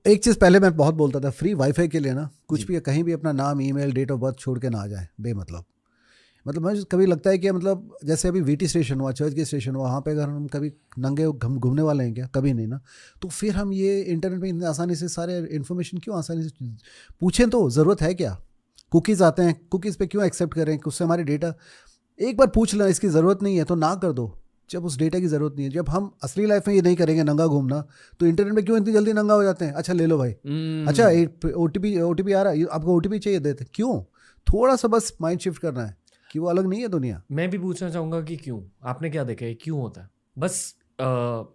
एक चीज़ पहले मैं बहुत बोलता था, फ्री वाईफाई के लिए ना कुछ भी कहीं भी अपना नाम, ईमेल, डेट ऑफ बर्थ छोड़ के ना आ जाए बेमतलब। मतलब मुझे कभी लगता है कि मतलब जैसे अभी वीटी स्टेशन हुआ, चर्च के स्टेशन हुआ, वहाँ पे अगर हम कभी नंगे घूमने वाले हैं क्या? कभी नहीं ना। तो फिर हम ये इंटरनेट में इतनी आसानी से सारे इन्फॉर्मेशन क्यों आसानी से पूछें? तो ज़रूरत है क्या? कुकीज़ आते हैं, कुकीज़ पे क्यों एक्सेप्ट करें कि उससे हमारे डेटा, एक बार पूछ लें इसकी ज़रूरत नहीं है तो ना कर दो, जब उस डेटा की ज़रूरत नहीं है। जब हम असली लाइफ में ये नहीं करेंगे नंगा घूमना, तो इंटरनेट में क्यों इतनी जल्दी नंगा हो जाते हैं? अच्छा ले लो भाई, अच्छा ओटीपी आ रहा है, आपको ओटीपी चाहिए, देते क्यों? थोड़ा सा बस माइंड शिफ्ट करना है कि वो अलग नहीं है दुनिया। मैं भी पूछना चाहूँगा कि क्यों, आपने क्या देखा है क्यों होता है? बस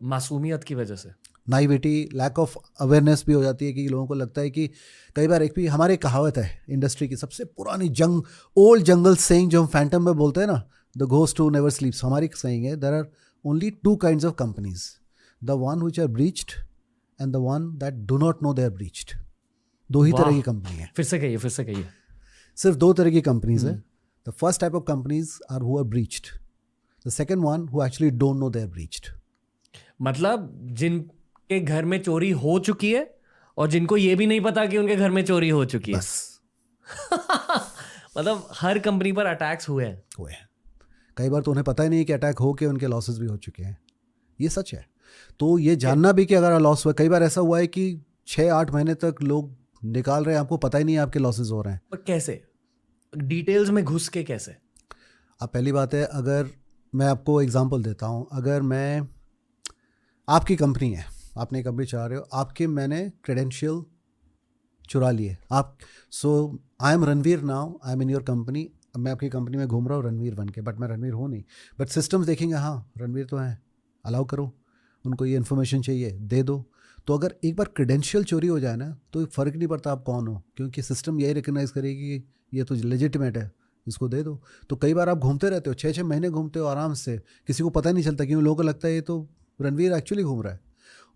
मासूमियत की वजह से, नाइविटी, लैक ऑफ अवेयरनेस भी हो जाती है कि लोगों को लगता है कि कई बार एक भी हमारे कहावत है इंडस्ट्री की सबसे पुरानी ओल्ड जंगल सेइंग जो हम फैंटम में बोलते हैं ना, the ghost who never sleeps, हमारी सेइंग है, there are only two kinds of companies, the one which are breached and the one that do not know they are breached. दो ही तरह की कंपनी है। फिर से कहिए। सिर्फ दो तरह की कंपनीज है। The first type of companies are who are breached, the second one who actually don't know they are breached. मतलब जिनके घर में चोरी हो चुकी है और जिनको ये भी नहीं पता कि उनके घर में चोरी हो चुकी है। बस मतलब हर कंपनी पर अटैक्स हुए हैं। कई बार तो उन्हें पता ही नहीं कि अटैक हो के उनके लॉसेस भी हो चुके हैं। ये सच है। तो ये जानना भी कि अगर लॉस हुआ, कई बार ऐसा हुआ है कि 6-8 महीने तक लोग निकाल रहे हैं, आपको पता ही नहीं है आपके लॉसेस हो रहे हैं। पर कैसे? डिटेल्स में घुस के कैसे? अब पहली बात है, अगर मैं आपको एग्जांपल देता हूँ, अगर मैं, आपकी कंपनी है, आपने कंपनी चला रहे हो, आपके मैंने क्रेडेंशियल चुरा लिए आप, so I am Ranveer now, I am in your company, मैं आपकी कंपनी में घूम रहा हूँ रणवीर बन के, बट मैं रणवीर हूँ नहीं। बट सिस्टम्स देखेंगे, हाँ रणवीर तो है, अलाउ करो, उनको ये इन्फॉर्मेशन चाहिए दे दो। तो अगर एक बार क्रेडेंशियल चोरी हो जाए ना, तो फ़र्क नहीं पड़ता आप कौन हो, क्योंकि सिस्टम यही रिकग्नाइज करेगी कि ये तो लेजिटिमेट है, इसको दे दो। तो कई बार आप घूमते रहते हो, 6-6 महीने घूमते हो आराम से, किसी को पता नहीं चलता, क्योंकि लोगों को लगता है ये तो रणवीर एक्चुअली घूम रहा है।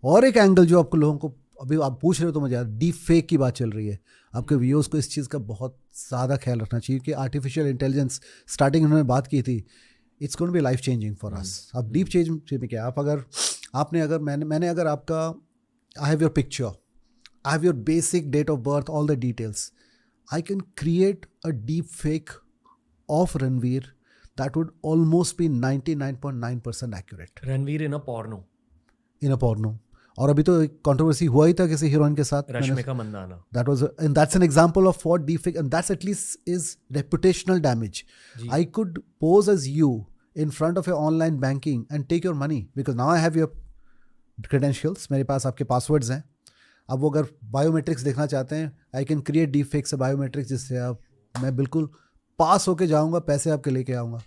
और एक एंगल जो आपको लोगों को, अभी आप पूछ रहे हो तो मुझे यार, डीप फेक की बात चल रही है। आपके व्यूअर्स को इस चीज़ का बहुत ज़्यादा ख्याल रखना चाहिए कि आर्टिफिशियल इंटेलिजेंस, स्टार्टिंग उन्होंने बात की थी, it's going to be life changing for us. अब डीप चेंज में क्या, आप अगर आपने अगर मैंने अगर आपका, I have your picture, I have your basic date of birth, all the details, I can create a deep fake of Ranveer that would almost be 99.9% accurate. Ranveer in a porno. और अभी तो एक कंट्रोवर्सी हुआ ही था किसी हीरोइन के साथ, Rashmika Mandanna, that was and that's an example of what deepfake, and that's at least is reputational damage. I could pose as you in front of your online banking and take your money because now I have your credentials, मेरे पास आपके passwords हैं। अब वो अगर biometrics देखना चाहते हैं, आई can create deep fake से बायोमेट्रिक्स, जिससे आप, मैं बिल्कुल पास होके जाऊंगा, पैसे आपके लेके आऊँगा।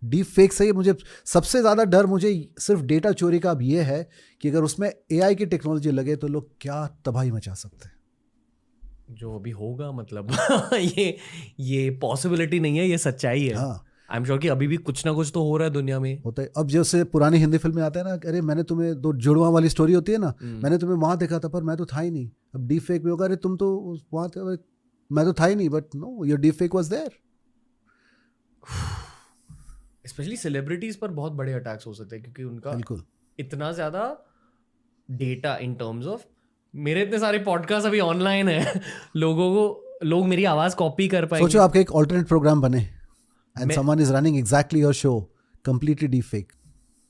डीप फेक से मुझे सबसे ज़्यादा डर मुझे सिर्फ डेटा चोरी का अब ये है कि अगर उसमें एआई की टेक्नोलॉजी लगे तो लोग क्या तबाही मचा सकते हैं। जो अभी होगा, मतलब ये पॉसिबिलिटी नहीं है, ये सच्चाई है। हाँ, आई एम श्योर कि अभी भी कुछ ना कुछ तो हो रहा है दुनिया में। होता है। अब जैसे पुरानी हिंदी फिल्म में आते हैं ना, अरे मैंने तुम्हें, दो जुड़वा वाली स्टोरी होती है ना, मैंने तुम्हें वहाँ देखा था पर मैं तो था ही नहीं। अब डीप फेक में होगा, अरे तुम तो वहाँ थे, मैं तो था ही नहीं, but no, your deep fake was there. Specially celebrities पर बहुत बड़े अटैक्स हो सकते हैं, क्योंकि उनका बिल्कुल इतना ज़्यादा डेटा इन टर्म्स ऑफ, मेरे इतने सारे पॉडकास्ट अभी ऑनलाइन है, लोग मेरी आवाज़ कॉपी कर पाएंगे। सोचो आपके एक ऑल्टरनेट प्रोग्राम बने and someone is running exactly your show, completely deep fake.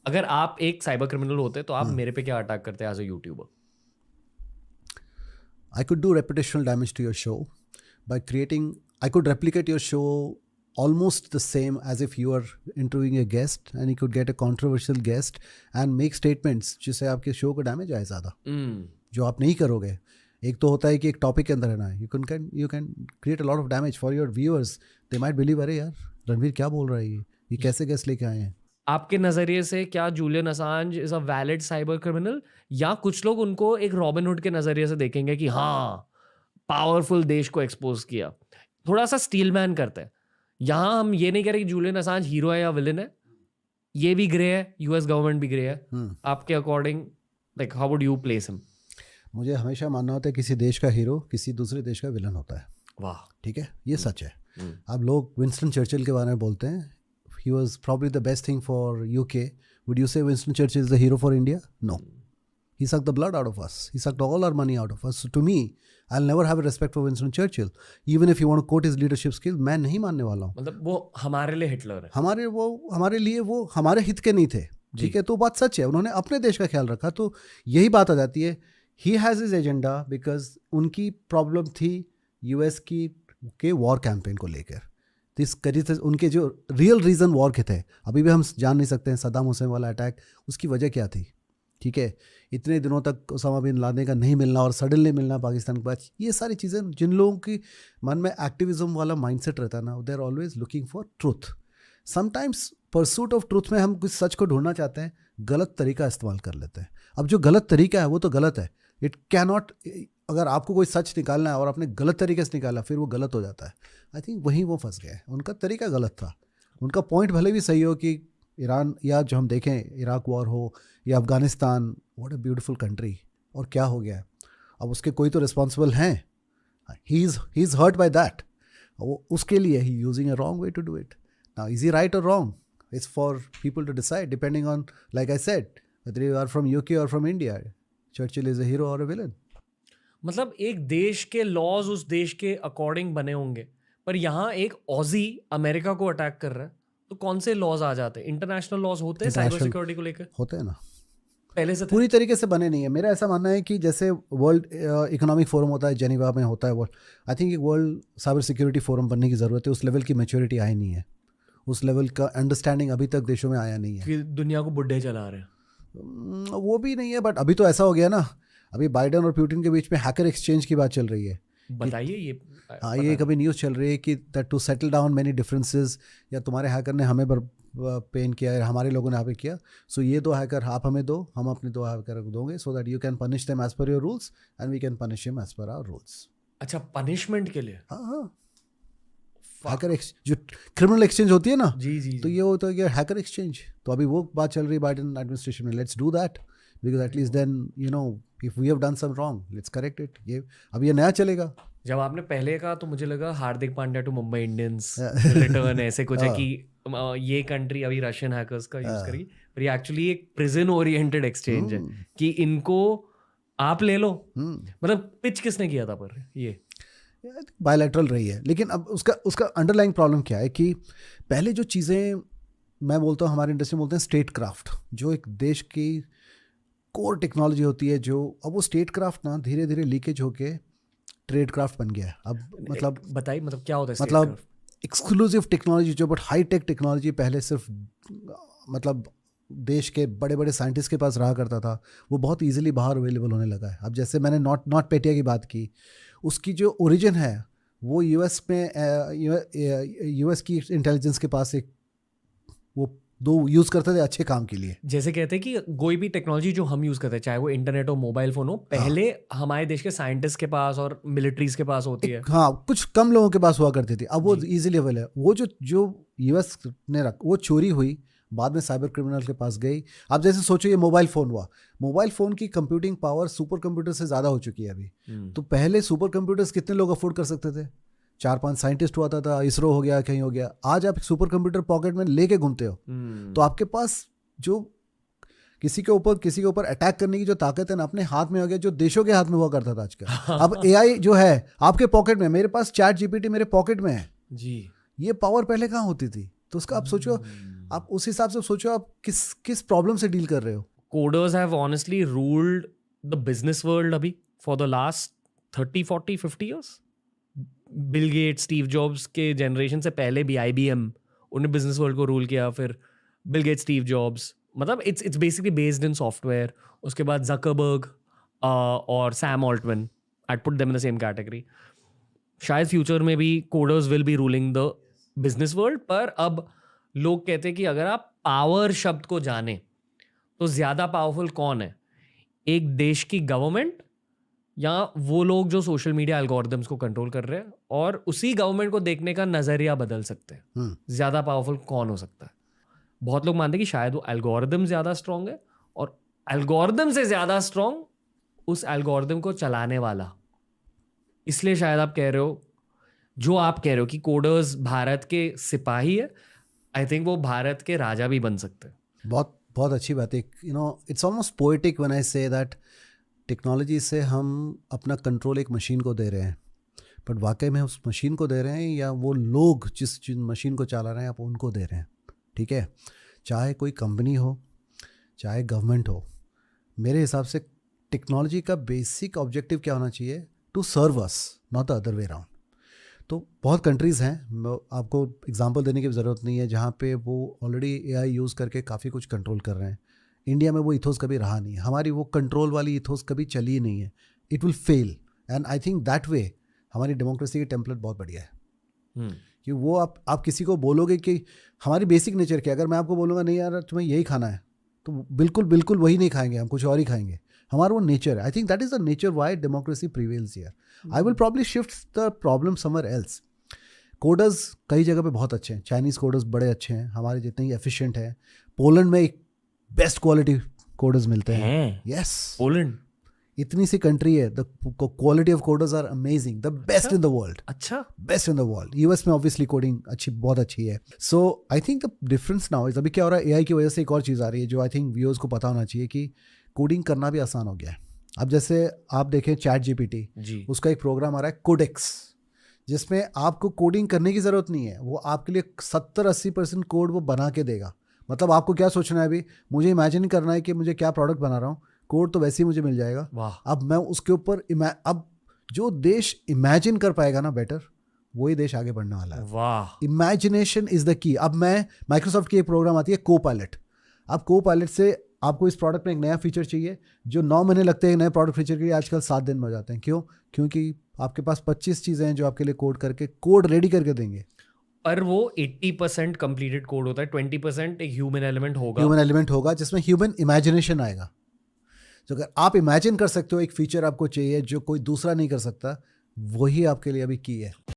अगर आप एक साइबर क्रिमिनल होते तो आप मेरे पे क्या अटैक करते as a YouTuber? I could do reputational damage to your show by creating, I could replicate your show almost the same as if you are interviewing a guest, and you could get a controversial guest and make statements जिससे आपके show को damage आए ज़्यादा, जो आप नहीं करोगे। एक तो होता है कि एक टॉपिक के अंदर रहना है, you can create a lot of damage for your viewers. They might believe, अरे यार रणवीर क्या बोल रहा है, ये कैसे गेस्ट लेके आए हैं। आपके नज़रिए से क्या Julian Assange is a valid cyber criminal, या कुछ लोग उनको एक रॉबिनहुड के नज़रिए से देखेंगे कि हाँ पावरफुल देश को एक्सपोज किया, थोड़ा सा स्टील मैन करते हैं? यहाँ हम ये नहीं कह रहे कि जूलियन असांज हीरो है या विलन है, ये भी ग्रे है, यूएस गवर्नमेंट भी ग्रे है। आपके according like how would you place him? मुझे हमेशा मानना होता है किसी देश का हीरो किसी दूसरे देश का विलन होता है। वाह, ठीक है, ये सच है। अब लोग विंस्टन चर्चिल के बारे में बोलते हैं, he was probably the best thing for UK. Would you say Winston Churchill is the hero for India? No. He sucked the blood out of us. He sucked all our money out of us. So to me, I'll never have a respect for Winston Churchill. Even if you want to quote his leadership skills, मैं नहीं मानने वाला हूँ. मतलब वो हमारे लिए Hitler है. हमारे लिए वो हमारे हित के नहीं थे. ठीक है, तो बात सच है. उन्होंने अपने देश का ख्याल रखा. तो यही बात आ जाती है. He has his agenda because उनकी प्रॉब्लम थी यूएस के वॉर कैंपेन को लेकर. उनके जो रियल रीज़न वॉर के थे, अभी भी हम जान नहीं सकते हैं. सद्दाम हुसैन वाला अटैक, उसकी वजह क्या थी? ठीक है, इतने दिनों तक ओसामा बिन लादेन का नहीं मिलना और सडनली मिलना पाकिस्तान के बाद, ये सारी चीज़ें जिन लोगों की मन में एक्टिविज्म वाला माइंडसेट रहता है ना, they are always looking for truth. Sometimes pursuit of truth में हम कुछ सच को ढूंढना चाहते हैं, गलत तरीका इस्तेमाल कर लेते हैं. अब जो गलत तरीका है वो तो गलत है. इट कैनॉट, अगर आपको कोई सच निकालना है और आपने गलत तरीके से निकाला, फिर वो गलत हो जाता है. आई थिंक वहीं वो फंस गए. उनका तरीका गलत था. उनका पॉइंट भले भी सही हो कि ईरान या जो हम देखें इराक वॉर हो या Afghanistan, what a beautiful country, और क्या हो गया है अब, उसके कोई तो रिस्पॉन्सिबल हैं. He is hurt by that. वो उसके लिए he using a wrong way to do it. Now is he right और wrong? It's for people to decide depending on, like I said, whether you are from UK और from India. Churchill is a hero और a villain. मतलब एक देश के laws उस देश के अकॉर्डिंग बने होंगे, पर यहाँ एक ऑजी अमेरिका को अटैक कर रहा है, तो कौन से लॉज आ जाते हैं? इंटरनेशनल लॉज होते हैं साइबर सिक्योरिटी को लेकर? होते हैं ना, पहले से पूरी तरीके से बने नहीं है. मेरा ऐसा मानना है कि जैसे वर्ल्ड इकोनॉमिक फोरम होता है, जेनीवा में होता है, वो आई थिंक एक वर्ल्ड साइबर सिक्योरिटी फोरम बनने की ज़रूरत है. उस लेवल की मैच्योरिटी आई नहीं है, उस लेवल का अंडरस्टैंडिंग अभी तक देशों में आया नहीं है. कि दुनिया को बुढ़े चला रहे हैं, वो भी नहीं है. बट अभी तो ऐसा हो गया ना, अभी बाइडेन और पुतिन के बीच में हैकर एक्सचेंज की बात चल रही है. बताइए ये. हाँ, ये कभी न्यूज़ चल रही है कि that to settle down many differences, या तुम्हारे हैकर ने हमें पेन किया है, हमारे लोगों ने यहाँ पे किया, सो ये 2 हैकर आप हमें दो, हम अपने 2 हैकर को दोगे, so that you can punish them as per your rules and we can punish him as per our rules. अच्छा, पनिशमेंट के लिए? हाँ, हैकर जो क्रिमिनल एक्सचेंज होती है ना, जी, तो ये होता है हैकर एक्सचेंज. तो अभी वो बात चल रही है बाइडेन एडमिनिस्ट्रेशन में, let's do that, because at least then you know if we have done some wrong, let's correct it. ये अब ये नया चलेगा. जब आपने पहले कहा तो मुझे लगा Hardik Pandya to Mumbai Indians return ऐसे कुछ है कि ये कंट्री अभी रशियन हैकर्स का यूज करेगी, पर ये एक्चुअली एक प्रिजन ओरिएंटेड एक्सचेंज है कि इनको आप ले लो. मतलब पिच किसने किया था? पर ये बायलैटरल रही है. लेकिन अब उसका अंडरलाइंग प्रॉब्लम क्या है कि पहले जो चीज़ें, मैं बोलता हूँ हमारे इंडस्ट्री में बोलते हैं स्टेट क्राफ्ट, जो एक देश की कोर टेक्नोलॉजी होती है, जो अब वो स्टेट क्राफ्ट ना धीरे धीरे लीकेज होके ट्रेड क्राफ्ट बन गया है. अब मतलब बताइए, मतलब क्या होता है? मतलब एक्सक्लूसिव टेक्नोलॉजी, जो बट हाई टेक टेक्नोलॉजी पहले सिर्फ मतलब देश के बड़े बड़े साइंटिस्ट के पास रहा करता था, वो बहुत इजीली बाहर अवेलेबल होने लगा है. अब जैसे मैंने नॉट पेटिया की बात की, उसकी जो ओरिजिन है वो यूएस में, यूएस की इंटेलिजेंस के पास एक वो 2 यूज़ करते थे अच्छे काम के लिए. जैसे कहते हैं कि कोई भी टेक्नोलॉजी जो हम यूज़ करते हैं, चाहे वो इंटरनेट हो, मोबाइल फ़ोन हो, पहले हमारे देश के साइंटिस्ट के पास और मिलिट्रीज के पास होती है. हाँ, कुछ कम लोगों के पास हुआ करती थी. अब वो इजीली अवेलेबल है. वो जो यूएस ने वो चोरी हुई, बाद में साइबर क्रिमिनल के पास गई. आप जैसे सोचो ये मोबाइल फ़ोन हुआ, मोबाइल फ़ोन की कंप्यूटिंग पावर सुपर कंप्यूटर से ज़्यादा हो चुकी है अभी. तो पहले सुपर कंप्यूटर्स कितने लोग अफोर्ड कर सकते थे? 4-5 साइंटिस्ट हुआ था, इसरो हो गया, कहीं हो गया. आज आप सुपर कंप्यूटर पॉकेट में लेके घूमते हो, तो आपके पास जो किसी के ऊपर अटैक करने की जो ताकत है ना, अपने हाथ में हो गया, जो देशों के हाथ में हुआ करता था आजकल. अब एआई जो है आपके पॉकेट में, मेरे पास चैट जीपीटी मेरे पॉकेट में है जी. ये पावर पहले कहाँ होती थी? तो उसका आप सोचो, आप उस हिसाब से सोचो आप किस प्रॉब्लम से डील कर रहे हो. Coders have honestly ruled the business world अभी for the last 30, 40, 50 years. Bill Gates, Steve Jobs के जनरेशन से पहले भी IBM, उन्हें बिजनेस वर्ल्ड को रूल किया. फिर बिल गेट्स, स्टीव जॉब्स, मतलब it's basically based in software. उसके बाद जकरबर्ग और Sam Altman, I put them in the same category. शायद फ्यूचर में भी coders will be ruling the business world. पर अब लोग कहते हैं कि अगर आप पावर शब्द को जाने तो ज़्यादा पावरफुल कौन है? एक देश की गवर्नमेंट या वो लोग जो सोशल मीडिया एल्गोरिदम्स को कंट्रोल कर रहे हैं और उसी गवर्नमेंट को देखने का नज़रिया बदल सकते हैं. ज़्यादा पावरफुल कौन हो सकता है? बहुत लोग मानते हैं कि शायद वो एल्गोरिदम ज़्यादा स्ट्रॉन्ग है, और एल्गोरिदम से ज़्यादा स्ट्रॉन्ग उस एल्गोरिदम को चलाने वाला. इसलिए शायद आप कह रहे हो, जो आप कह रहे हो कि कोडर्स भारत के सिपाही है, आई थिंक वो भारत के राजा भी बन सकते हैं. बहुत बहुत अच्छी बात है. It's almost poetic when I say that technology से हम अपना कंट्रोल एक मशीन को दे रहे हैं, बट वाकई में उस मशीन को दे रहे हैं या वो लोग जिस मशीन को चला रहे हैं आप उनको दे रहे हैं. ठीक है, चाहे कोई कंपनी हो चाहे गवर्नमेंट हो, मेरे हिसाब से टेक्नोलॉजी का बेसिक ऑब्जेक्टिव क्या होना चाहिए? To serve us, not the other way around. तो बहुत कंट्रीज़ हैं, आपको एग्जांपल देने की ज़रूरत नहीं है, जहाँ पे वो ऑलरेडी एआई यूज़ करके काफ़ी कुछ कंट्रोल कर रहे हैं. इंडिया में वो इथोस कभी रहा नहीं है, हमारी वो कंट्रोल वाली इथोस कभी चली ही नहीं है. It will fail, and I think that way हमारी डेमोक्रेसी की टेम्पलेट बहुत बढ़िया है. कि वो आप किसी को बोलोगे कि हमारी बेसिक नेचर क्या, अगर मैं आपको बोलूँगा नहीं यार तुम्हें यही खाना है, तो बिल्कुल वही नहीं खाएंगे, हम कुछ और ही खाएंगे. हमारा वो नेचर है. I think that is the nature Y democracy prevails here. I will probably shift the problem somewhere else. Coders कई जगह पे बहुत अच्छे हैं, चाइनीज़ कोडर्स बड़े अच्छे हैं, हमारे जितने ही एफिशिएंट हैं. पोलैंड में एक बेस्ट क्वालिटी कोडर्स मिलते हैं. यस, पोलैंड इतनी सी कंट्री है, the quality of coders are amazing, the best in the world. अच्छा, best in the world. US में ऑब्वियसली कोडिंग बहुत अच्छी है. So I think the difference now is, अभी क्या हो रहा है, एआई की वजह से एक और चीज़ आ रही है जो आई थिंक व्यूअर्स को पता होना चाहिए कि कोडिंग करना भी आसान हो गया है. अब जैसे आप देखें चैट जीपीटी, उसका एक प्रोग्राम आ रहा है कोडेक्स, जिसमें आपको कोडिंग करने की ज़रूरत नहीं है. वो आपके लिए 70-80% कोड वो बना के देगा. मतलब आपको क्या सोचना है, अभी मुझे इमेजिन करना है कि मुझे क्या प्रोडक्ट बना रहा हूँ, कोड तो वैसे ही मुझे मिल जाएगा. अब मैं उसके ऊपर अब जो देश इमेजिन कर पाएगा ना बेटर, वही देश आगे बढ़ने वाला है. वाह, इमेजिनेशन इज द की. अब मैं माइक्रोसॉफ्ट की एक प्रोग्राम आती है को पायलट. अब को पायलट से आपको इस प्रोडक्ट में एक नया फीचर चाहिए जो 9 महीने लगते हैं नए प्रोडक्ट फीचर के लिए, आजकल 7 दिन में हो जाते हैं. क्यों? क्योंकि आपके पास 25 चीज़ें हैं जो आपके लिए कोड रेडी करके देंगे. और वो 80% कंप्लीटेड कोड होता है, 20% एक ह्यूमन एलिमेंट होगा जिसमें ह्यूमन इमेजिनेशन आएगा. तो अगर आप इमेजिन कर सकते हो एक फीचर आपको चाहिए जो कोई दूसरा नहीं कर सकता, वही आपके लिए अभी की है.